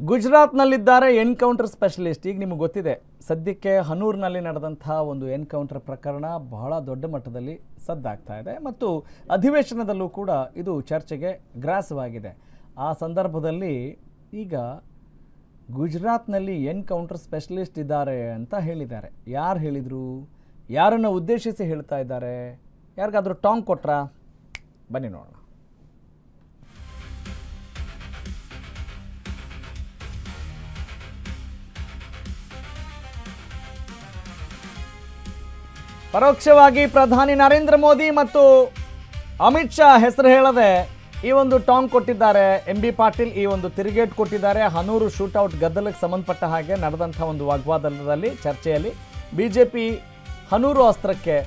ಗುಜರಾತ್ನಲ್ಲಿದ್ದಾರೆ encounter specialist. ಈಗ ನಿಮಗೆ ಗೊತ್ತಿದೆ, ಸದ್ಯಕ್ಕೆ ಹನೂರ್ನಲ್ಲಿ ನಡೆದಂಥ ಒಂದು ಎನ್ಕೌಂಟರ್ ಪ್ರಕರಣ ಬಹಳ ದೊಡ್ಡ ಮಟ್ಟದಲ್ಲಿ ಸದ್ದಾಗ್ತಾ ಇದೆ ಮತ್ತು ಅಧಿವೇಶನದಲ್ಲೂ ಕೂಡ ಇದು ಚರ್ಚೆಗೆ ಗ್ರಾಸವಾಗಿದೆ. ಆ ಸಂದರ್ಭದಲ್ಲಿ ಈಗ ಗುಜರಾತ್ನಲ್ಲಿ ಎನ್ಕೌಂಟರ್ ಸ್ಪೆಷಲಿಸ್ಟ್ ಇದ್ದಾರೆ ಅಂತ ಹೇಳಿದ್ದಾರೆ. ಯಾರು ಹೇಳಿದರು, ಯಾರನ್ನು ಉದ್ದೇಶಿಸಿ ಹೇಳ್ತಾ ಇದ್ದಾರೆ, ಯಾರಿಗಾದರೂ ಟಾಂಗ್ ಕೊಟ್ರಾ? ಬನ್ನಿ ನೋಡೋಣ. ಪರೋಕ್ಷವಾಗಿ ಪ್ರಧಾನಿ ನರೇಂದ್ರ ಮೋದಿ ಮತ್ತು ಅಮಿತ್ ಶಾ ಹೆಸರು ಹೇಳದೆ ಈ ಒಂದು ಟಾಂಗ್ ಕೊಟ್ಟಿದ್ದಾರೆ. MB ಪಾಟೀಲ್ ಈ ಒಂದು ತಿರುಗೇಟ್ ಕೊಟ್ಟಿದ್ದಾರೆ. ಹನೂರು ಶೂಟೌಟ್ ಗದ್ದಲಕ್ಕೆ ಸಂಬಂಧಪಟ್ಟ ಹಾಗೆ ನಡೆದಂಥ ಒಂದು ವಾಗ್ವಾದದಲ್ಲಿ ಚರ್ಚೆಯಲ್ಲಿ ಬಿಜೆಪಿ ಹನೂರು ಅಸ್ತ್ರಕ್ಕೆ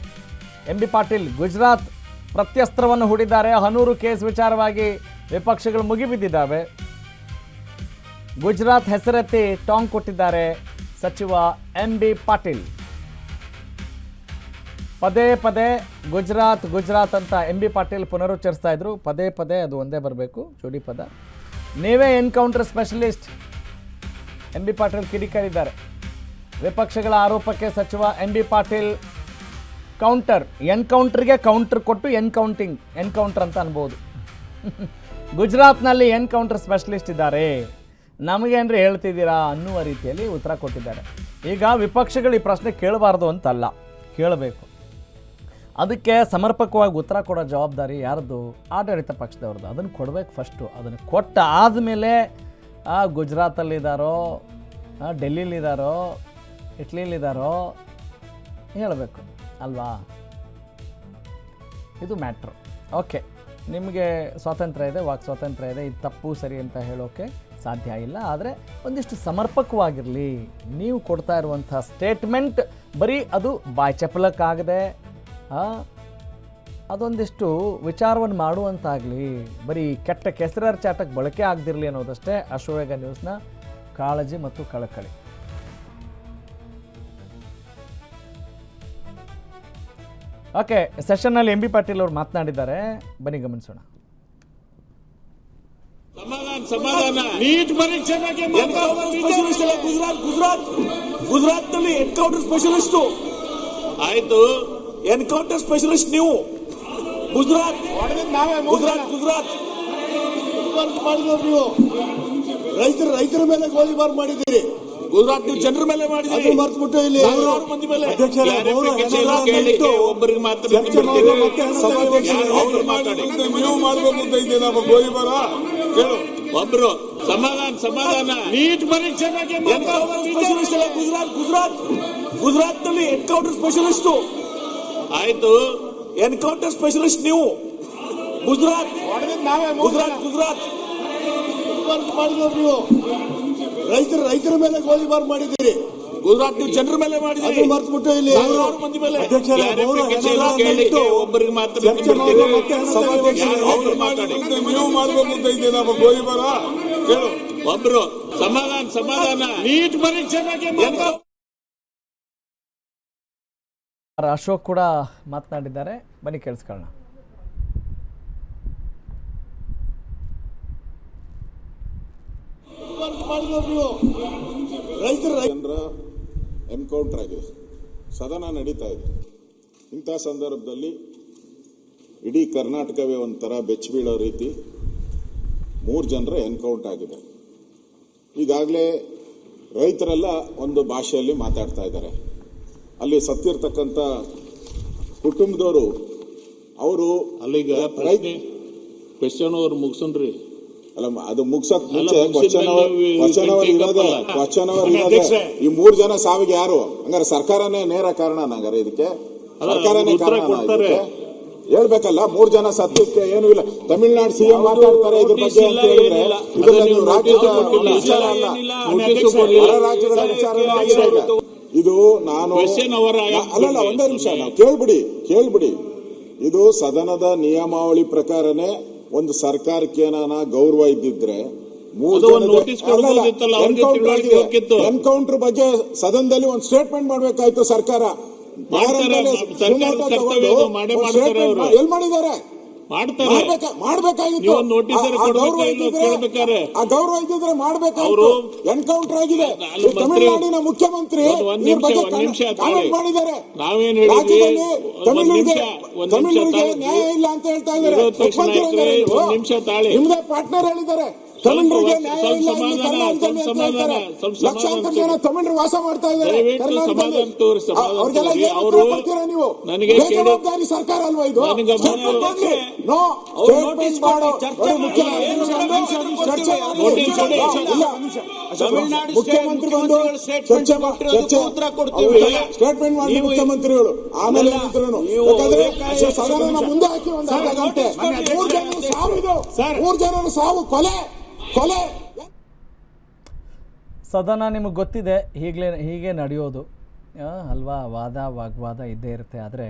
MB ಪಾಟೀಲ್ ಗುಜರಾತ್ ಪ್ರತ್ಯಸ್ತ್ರವನ್ನು ಹೂಡಿದ್ದಾರೆ. ಹನೂರು ಕೇಸ್ ವಿಚಾರವಾಗಿ ವಿಪಕ್ಷಗಳು ಮುಗಿಬಿದ್ದಿದ್ದಾವೆ. ಗುಜರಾತ್ ಹೆಸರೆತ್ತಿ ಟಾಂಗ್ ಕೊಟ್ಟಿದ್ದಾರೆ ಸಚಿವ MB ಪಾಟೀಲ್. ಪದೇ ಪದೇ ಗುಜರಾತ್ ಅಂತ MB ಪಾಟೀಲ್ ಪುನರುಚ್ಚರಿಸ್ತಾ ಇದ್ರು. ಪದೇ ಪದೇ ಅದು ಒಂದೇ ಬರಬೇಕು, ಜೋಡಿ ಪದ. ನೀವೇ ಎನ್ಕೌಂಟರ್ ಸ್ಪೆಷಲಿಸ್ಟ್ MB ಪಾಟೀಲ್ ಕಿಡಿಕಾರಿದ್ದಾರೆ. ವಿಪಕ್ಷಗಳ ಆರೋಪಕ್ಕೆ ಸಚಿವ MB ಪಾಟೀಲ್ ಕೌಂಟರ್. ಎನ್ಕೌಂಟರ್ಗೆ ಕೌಂಟರ್ ಕೊಟ್ಟು ಎನ್ಕೌಂಟರ್ ಅಂತ ಅನ್ಬೋದು. ಗುಜರಾತ್ನಲ್ಲಿ ಎನ್ಕೌಂಟರ್ ಸ್ಪೆಷಲಿಸ್ಟ್ ಇದ್ದಾರೆ, ನಮಗೇನ್ರಿ ಹೇಳ್ತಿದ್ದೀರಾ ಅನ್ನುವ ರೀತಿಯಲ್ಲಿ ಉತ್ತರ ಕೊಟ್ಟಿದ್ದಾರೆ. ಈಗ ವಿಪಕ್ಷಗಳು ಈ ಪ್ರಶ್ನೆ ಕೇಳಬಾರ್ದು ಅಂತಲ್ಲ, ಕೇಳಬೇಕು. ಅದಕ್ಕೆ ಸಮರ್ಪಕವಾಗಿ ಉತ್ತರ ಕೊಡೋ ಜವಾಬ್ದಾರಿ ಯಾರ್ದು? ಆಡಳಿತ ಪಕ್ಷದವ್ರದ್ದು. ಅದನ್ನು ಕೊಡಬೇಕು ಫಸ್ಟು. ಅದನ್ನು ಕೊಟ್ಟ ಆದಮೇಲೆ ಗುಜರಾತಲ್ಲಿದ್ದಾರೋ, ಡೆಲ್ಲಿಲಿದ್ದಾರೋ, ಇಟ್ಲಿಲಿದ್ದಾರೋ ಹೇಳಬೇಕು ಅಲ್ವಾ? ಇದು ಮ್ಯಾಟ್ರು. ಓಕೆ, ನಿಮಗೆ ಸ್ವಾತಂತ್ರ್ಯ ಇದೆ, ವಾಕ್ ಸ್ವಾತಂತ್ರ್ಯ ಇದೆ. ಇದು ತಪ್ಪು ಸರಿ ಅಂತ ಹೇಳೋಕ್ಕೆ ಸಾಧ್ಯ ಇಲ್ಲ. ಆದರೆ ಒಂದಿಷ್ಟು ಸಮರ್ಪಕವಾಗಿರಲಿ. ನೀವು ಕೊಡ್ತಾ ಇರುವಂಥ ಸ್ಟೇಟ್ಮೆಂಟ್ ಬರೀ ಅದು ಬಾಯ್ ಚಪಲಕ್ಕಾಗದೆ ಅದೊಂದಿಷ್ಟು ವಿಚಾರವನ್ನು ಮಾಡುವಂತಾಗಲಿ, ಬರೀ ಕೆಟ್ಟ ಕೆಸರರ ಚಾಟಕ್ಕೆ ಬಳಕೆ ಆಗದಿರಲಿ ಅನ್ನೋದಷ್ಟೇ ಅಶ್ವವೇಗ ನ್ಯೂಸ್ನ ಕಾಳಜಿ ಮತ್ತು ಕಳಕಳಿ. ಓಕೆ, ಸೆಷನ್ನಲ್ಲಿ MB ಪಾಟೀಲ್ ಅವರು ಮಾತನಾಡಿದ್ದಾರೆ, ಬನ್ನಿ ಗಮನಿಸೋಣ. ಸಮಾಧಾನ ನೀಟ್ ಪರೀಕ್ಷೆ ಬಗ್ಗೆ ಗುಜರಾತ್ ನಲ್ಲಿ ಎನ್ಕೌಂಟರ್ ಸ್ಪೆಷಲಿಸ್ಟ್ ಆಯ್ತು. ಎನ್ಕೌಂಟರ್ ಸ್ಪೆಷಲಿಸ್ಟ್ ನೀವು ಗುಜರಾತ್ ಮಾಡಿದ್ರು. ನೀವು ರೈತರ ಮೇಲೆ ಗೋಲಿಬಾರ್ ಮಾಡಿದ್ದೀರಿ. ಗುಜರಾತ್ ನೀವು ಜನರ ಮೇಲೆ ಮಾಡಿದ್ದೀರಿ. ಮರ್ತ್ಬಿಟ್ಟು ಇಲ್ಲಿ ಮಂದಿ ಮೇಲೆ ಒಬ್ಬರಿಗೆ ಮಾತ್ರ ನೀವು ಮಾಡಬೇಕು ಅಂತ ಇದ್ದೀವಿ. ನಮ್ಮ ಗೋಲಿಬಾರ ಹೇಳು ಒಬ್ರು. ಸಮಾಧಾನ ನೀಟ್ ಪರೀಕ್ಷೆ ಬಗ್ಗೆ ಗುಜರಾತ್ ನಲ್ಲಿ ಎನ್ಕೌಂಟರ್ ಸ್ಪೆಷಲಿಸ್ಟ್ ಆಯ್ತು. ಎನ್ಕೌಂಟರ್ ಸ್ಪೆಷಲಿಸ್ಟ್ ನೀವು ಗುಜರಾತ್ ಮಾಡಿದ್ರು. ನೀವು ರೈತರ ಮೇಲೆ ಗೋಲಿಬಾರ್ ಮಾಡಿದ್ದೀರಿ. ಗುಜರಾತ್ ನೀವು ಜನರ ಮೇಲೆ ಮಾಡಿದ್ದೀರಿ. ಮರ್ತ್ಬಿಟ್ಟು ಇಲ್ಲಿ ಮಂದಿ ಮೇಲೆ ಒಬ್ಬರಿಗೆ ಮಾತ್ರ ನೀವು ಮಾಡಬೇಕು ಅಂತ ಇದ್ದೀವಿ. ನಮ್ಮ ಗೋಲಿಬಾರ ಹೇಳು ಒಬ್ರು. ಸಮಾಧಾನ ನೀಟ್ ಪರೀಕ್ಷೆ ಬಗ್ಗೆ ಅಶೋಕ್ ಕೂಡ ಮಾತನಾಡಿದ್ದಾರೆ, ಬನ್ನಿ ಕೇಳಿಸ್ಕೊಳ್ಳೋಣ. ಜನರ ಎನ್ಕೌಂಟರ್ ಆಗಿದೆ, ಸದನ ನಡೀತಾ ಇದೆ. ಇಂಥ ಸಂದರ್ಭದಲ್ಲಿ ಇಡೀ ಕರ್ನಾಟಕವೇ ಒಂಥರ ಬೆಚ್ಚ ಬೀಳೋ ರೀತಿ 3 ಜನರ ಎನ್ಕೌಂಟರ್ ಆಗಿದೆ. ಈಗಾಗಲೇ ರೈತರೆಲ್ಲ ಒಂದು ಭಾಷೆಯಲ್ಲಿ ಮಾತಾಡ್ತಾ ಇದ್ದಾರೆ. ಅಲ್ಲಿ ಸತ್ತಿರ್ತಕ್ಕಂಥ ಕುಟುಂಬದವರು ಅವರು ಅಲ್ಲಿಗ ಕ್ವೆಶ್ಚನ್ ಅವ್ರು ಮುಗಿಸನ್ರಿ. ಅಲ್ಲ, ಅದು ಮುಗಿಸಕ್ ಮುಂಚೆ ಕ್ವಶನ್ ಅವರ್ ಇರೋದೇ. ಈ 3 ಜನ ಸಾವಿಗೆ ಯಾರು? ಹಂಗಾರೆ ಸರ್ಕಾರನೇ ನೇರ ಕಾರಣ. ಹಂಗಾರೆ ಇದಕ್ಕೆ ಸರ್ಕಾರನೇ ಕಾರಣ ಹೇಳ್ಬೇಕಲ್ಲ. 3 ಜನ ಸತ್ಯಕ್ಕೆ ಏನೂ ಇಲ್ಲ. ತಮಿಳುನಾಡು CM ಮಾತಾಡ್ತಾರೆ ಇದ್ರ ಬಗ್ಗೆ ಅಂತ ಹೇಳಿದ್ರೆ ರಾಜ್ಯದ ವಿಚಾರ ಅಲ್ಲ, ಹೊರ ರಾಜ್ಯಗಳ ವಿಚಾರ ಆಗಿದೆ. ಇದು ನಾನು ಅಲ್ಲಲ್ಲ, ಒಂದೇ ನಿಮಿಷ ನಾವು ಕೇಳ್ಬಿಡಿ. ಇದು ಸದನದ ನಿಯಮಾವಳಿ ಪ್ರಕಾರನೇ ಒಂದು ಸರ್ಕಾರಕ್ಕೆ ಏನಾನ ಗೌರವ ಇದ್ದಿದ್ರೆ ಎನ್ಕೌಂಟರ್ ಬಗ್ಗೆ ಸದನದಲ್ಲಿ ಒಂದು ಸ್ಟೇಟ್ಮೆಂಟ್ ಮಾಡ್ಬೇಕಾಯ್ತು ಸರ್ಕಾರ. ಎಲ್ ಮಾಡಿದ್ದಾರೆ? ಮಾಡ್ತಾರೆ. ಮಾಡ್ಬೇಕಾಗಿತ್ತು. ನೀವು ಒಂದು notice ಕೇಳ್ಬೇಕಾರೆ ಆ ಗೌರವ ಇದ್ದಿದ್ರೆ ಮಾಡ್ಬೇಕಾಗಿತ್ತು. ಅವರು ಎನ್ಕೌಂಟರ್ ಆಗಿದೆ. ಅಲ್ಲಿ ತಮಿಳುನಾಡಿನ ಮುಖ್ಯಮಂತ್ರಿ ಒಂದ್ ನಿಮಿಷ ಕಾಮೆಂಟ್ ಮಾಡಿದ್ದಾರೆ. ನಾವೇನ್ ಹೇಳಿದ್ವಿ, ತಮಿಳಿಗೆ ನ್ಯಾಯ ಇಲ್ಲ ಅಂತ ಹೇಳ್ತಾ ಇದ್ದಾರೆ. ಒಂದ್ ನಿಮಿಷ ತಾಳಿ. ನಿಮ್ದೇ ಪಾರ್ಟ್ನರ್ ಹೇಳಿದ್ದಾರೆ ತಮಿಳರಿಗೆ ನ್ಯಾಯ ಇಲ್ಲ ಇಲ್ಲಿ ಕರ್ನಾಟಕದಲ್ಲಿ ಅಂತ ಹೇಳ್ತಾರೆ. ಲಕ್ಷಾಂತರ ಜನ ತಮಿಳರು ವಾಸ ಮಾಡ್ತಾ ಇದ್ದಾರೆ ಕರ್ನಾಟಕದಲ್ಲಿ. ಅವ್ರಿಗೆಲ್ಲ ಏನು ಉತ್ತರ ಕೊಡ್ತೀರಾ ನೀವು? ಬೇಜವಾಬ್ದಾರಿ ಸರ್ಕಾರ ಅಲ್ವಾ ಇದು? ನೋ ಸ್ಟೇಟ್ಮೆಂಟ್ ಮಾಡೋ ಮುಖ್ಯಮಂತ್ರಿ ಬಂದು ಸ್ಟೇಟ್ಮೆಂಟ್ ಮಾಡಿ ಮುಖ್ಯಮಂತ್ರಿಗಳು ಆಮೇಲೆ ಸಾಧಾರಣ ಮುಂದೆ ಹಾಕಿ ಒಂದು ಅರ್ಧ ಗಂಟೆ 3 ಜನರು ಸಾವು. ಇದು 3 ಜನರು ಸಾವು, ಕೊಲೆ. ಸದನ ನಿಮಗೆ ಗೊತ್ತಿದೆ ಹೀಗೆ ನಡೆಯೋದು ಅಲ್ವಾ, ವಾಗ್ವಾದ ಇದ್ದೇ ಇರುತ್ತೆ. ಆದರೆ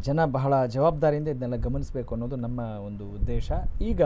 ಜನ ಬಹಳ ಜವಾಬ್ದಾರಿಯಿಂದ ಇದನ್ನೆಲ್ಲ ಗಮನಿಸಬೇಕು ಅನ್ನೋದು ನಮ್ಮ ಒಂದು ಉದ್ದೇಶ. ಈಗ